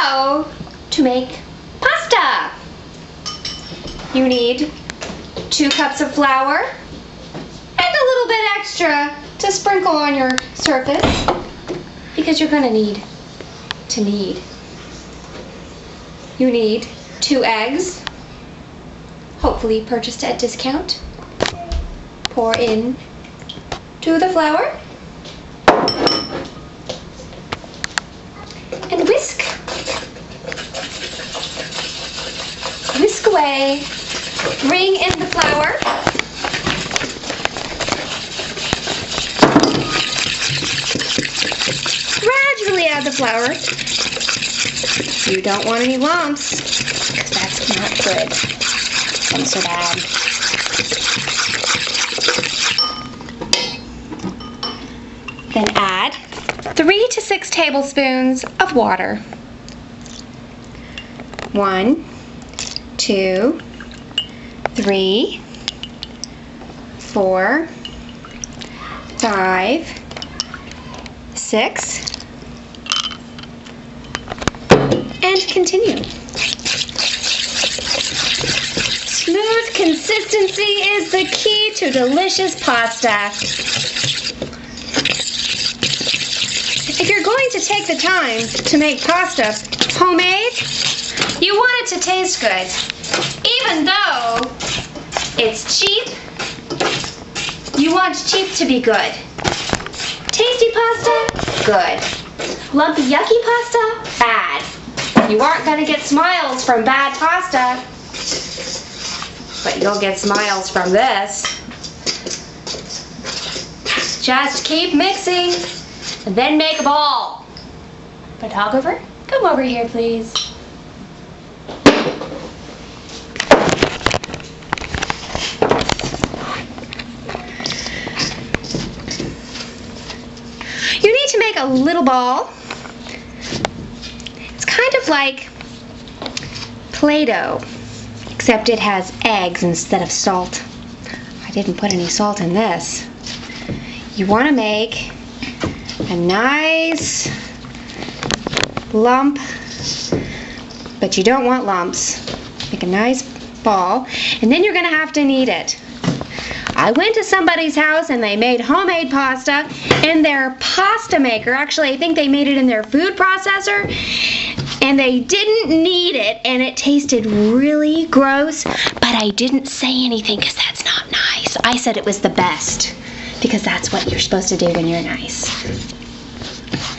dough to make pasta. You need 2 cups of flour and a little bit extra to sprinkle on your surface because you're gonna need to knead. You need 2 eggs, hopefully purchased at discount. Pour in to the flour and whisk. Whisk away. Bring in the flour. Gradually add the flour. You don't want any lumps, because that's not good. Lumps are bad. Then add 3 to 6 tablespoons of water. 1, 2, 3, 4, 5, 6, and continue. Smooth consistency is the key to delicious pasta. If you're going to take the time to make pasta homemade, you want it to taste good. Even though it's cheap, you want cheap to be good. Tasty pasta, good. Lumpy, yucky pasta, bad. You aren't going to get smiles from bad pasta, but you'll get smiles from this. Just keep mixing, and then make a ball. Photographer, come over here, please. You need to make a little ball. It's kind of like Play-Doh, except it has eggs instead of salt. I didn't put any salt in this. You want to make a nice lump, but you don't want lumps. Make a nice ball, and then you're going to have to knead it. I went to somebody's house and they made homemade pasta in their pasta maker. Actually, I think they made it in their food processor, and they didn't knead it, and it tasted really gross, but I didn't say anything because that's not nice. I said it was the best because that's what you're supposed to do when you're nice.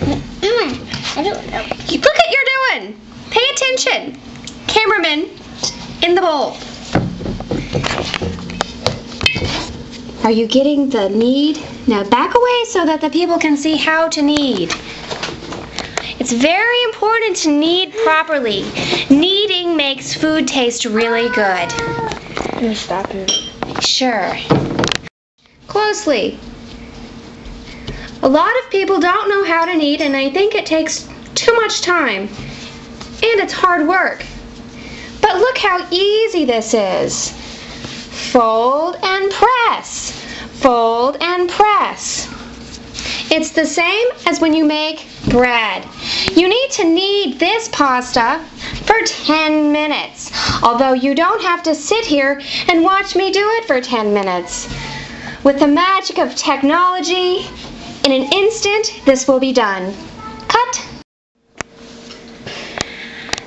I don't know. Look what you're doing. Pay attention. Cameraman, in the bowl. Are you getting the knead? Now back away so that the people can see how to knead. It's very important to knead properly. Kneading makes food taste really good. Let me stop here. Sure. Closely. A lot of people don't know how to knead, and I think it takes too much time. And it's hard work. But look how easy this is. Fold and press. Fold and press. It's the same as when you make bread. You need to knead this pasta for 10 minutes. Although you don't have to sit here and watch me do it for 10 minutes. With the magic of technology, in an instant, this will be done. Cut.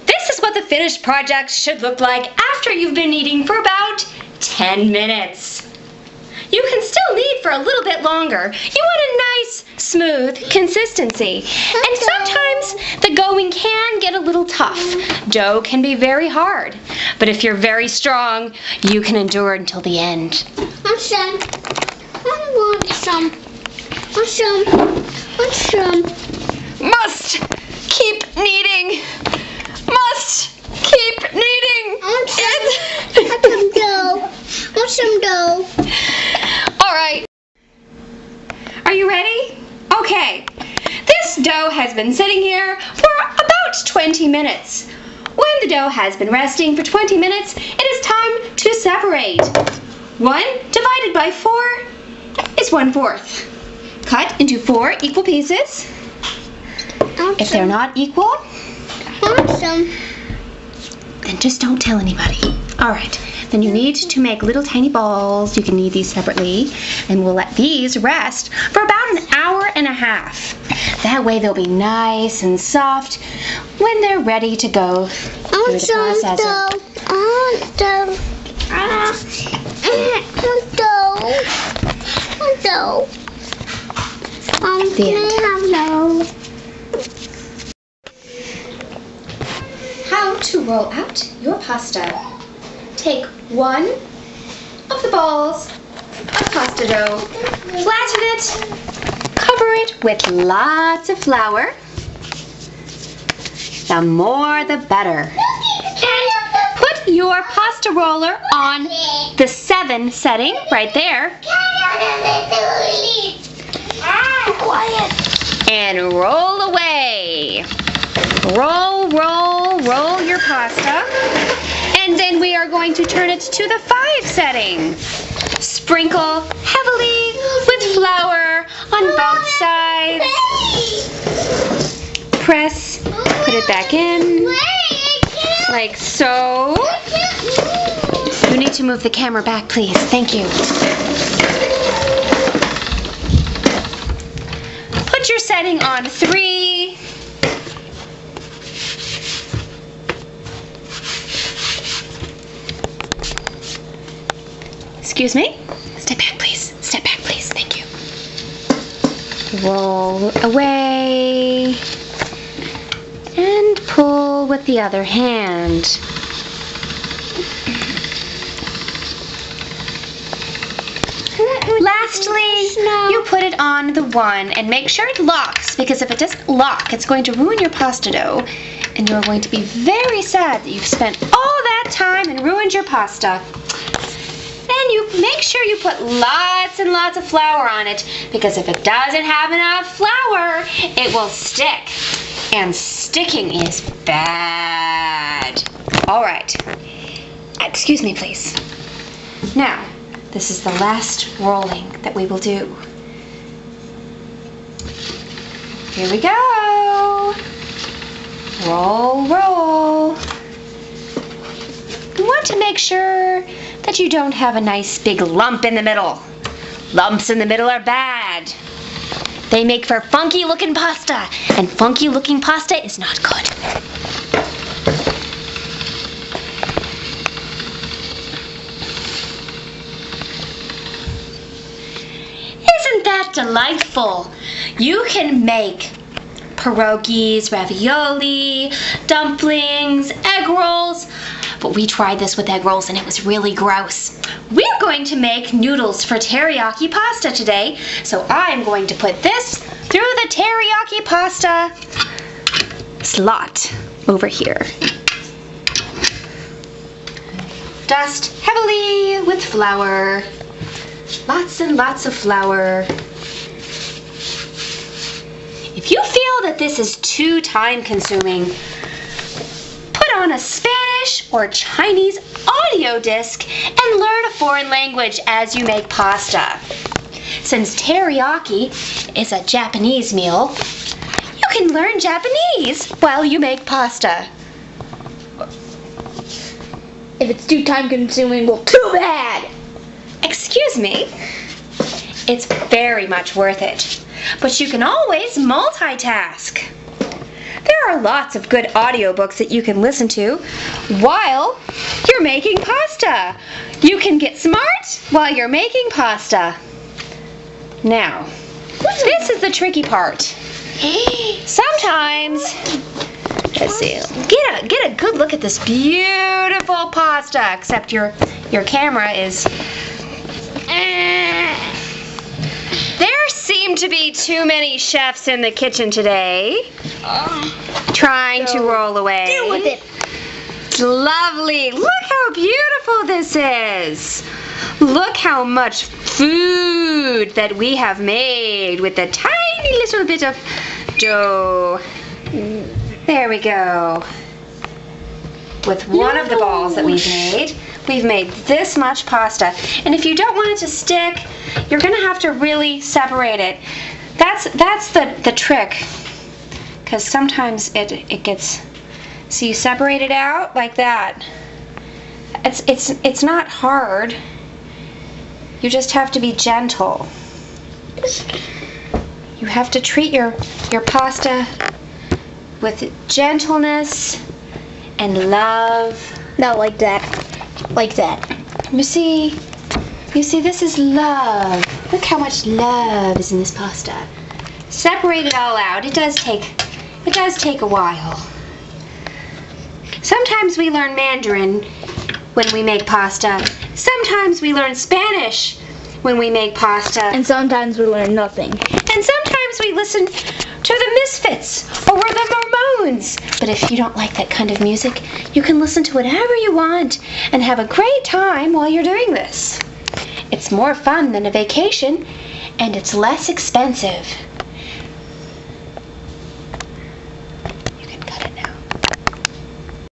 This is what the finished project should look like after you've been kneading for about 10 minutes. You can still knead for a little bit longer. You want a nice, smooth consistency. And sometimes the going can get a little tough. Dough can be very hard. But if you're very strong, you can endure until the end. Want some? I want some. Want some? Want some? Must keep kneading. Must keep kneading. Want some dough. Want some dough. All right. Are you ready? Okay. This dough has been sitting here for about 20 minutes. When the dough has been resting for 20 minutes, it is time to separate. 1 divided by 4 is 1/4. Cut into 4 equal pieces. If they're not equal, Awesome. Then just don't tell anybody. All right. Then you need to make little tiny balls. You can knead these separately. And we'll let these rest for about an hour and a half. That way they'll be nice and soft when they're ready to go through the processor. How to roll out your pasta. Take one of the balls of pasta dough, flatten it, cover it with lots of flour. The more the better. And put your pasta roller on the 7 setting right there. And roll away. Roll, roll, roll your pasta. And then we are going to turn it to the 5 setting. Sprinkle heavily with flour on both sides. Press, put it back in, like so. You need to move the camera back, please. Thank you. Put your setting on 3. Excuse me? Step back, please. Step back, please. Thank you. Roll away. And pull with the other hand. Lastly, you put it on the 1 and make sure it locks, because if it doesn't lock, it's going to ruin your pasta dough. And you're going to be very sad that you've spent all that time and ruined your pasta. And you make sure you put lots and lots of flour on it, because if it doesn't have enough flour, it will stick. And sticking is bad. All right. Excuse me, please. Now, this is the last rolling that we will do. Here we go. Roll, roll. You want to make sure that you don't have a nice big lump in the middle. Lumps in the middle are bad. They make for funky looking pasta, and funky looking pasta is not good. Isn't that delightful? You can make pierogies, ravioli, dumplings, egg rolls. But we tried this with egg rolls and it was really gross. We're going to make noodles for teriyaki pasta today. So I'm going to put this through the teriyaki pasta slot over here. Dust heavily with flour. Lots and lots of flour. If you feel that this is too time-consuming, put on a Spanish or Chinese audio disc and learn a foreign language as you make pasta. Since teriyaki is a Japanese meal, you can learn Japanese while you make pasta. If it's too time-consuming, well, too bad. Excuse me? It's very much worth it. But you can always multitask. There are lots of good audiobooks that you can listen to while you're making pasta. You can get smart while you're making pasta. Now, this is the tricky part. Sometimes, let's see, get a good look at this beautiful pasta, except your camera is... There seem to be too many chefs in the kitchen today trying to roll away. Deal with it. It's lovely. Look how beautiful this is. Look how much food that we have made with a tiny little bit of dough. There we go. With one of the balls that we've made this much pasta. And if you don't want it to stick, you're going to have to really separate it. That's the trick, because sometimes it gets So you separate it out like that. It's not hard. You just have to be gentle. You have to treat your pasta with gentleness and love. Not like that. Like that. You see, this is love. Look how much love is in this pasta. Separate it all out. It does take a while. Sometimes we learn Mandarin when we make pasta. Sometimes we learn Spanish when we make pasta. And sometimes we learn nothing. And sometimes we listen to the Misfits or the Ramones. But if you don't like that kind of music, you can listen to whatever you want and have a great time while you're doing this. It's more fun than a vacation, and it's less expensive.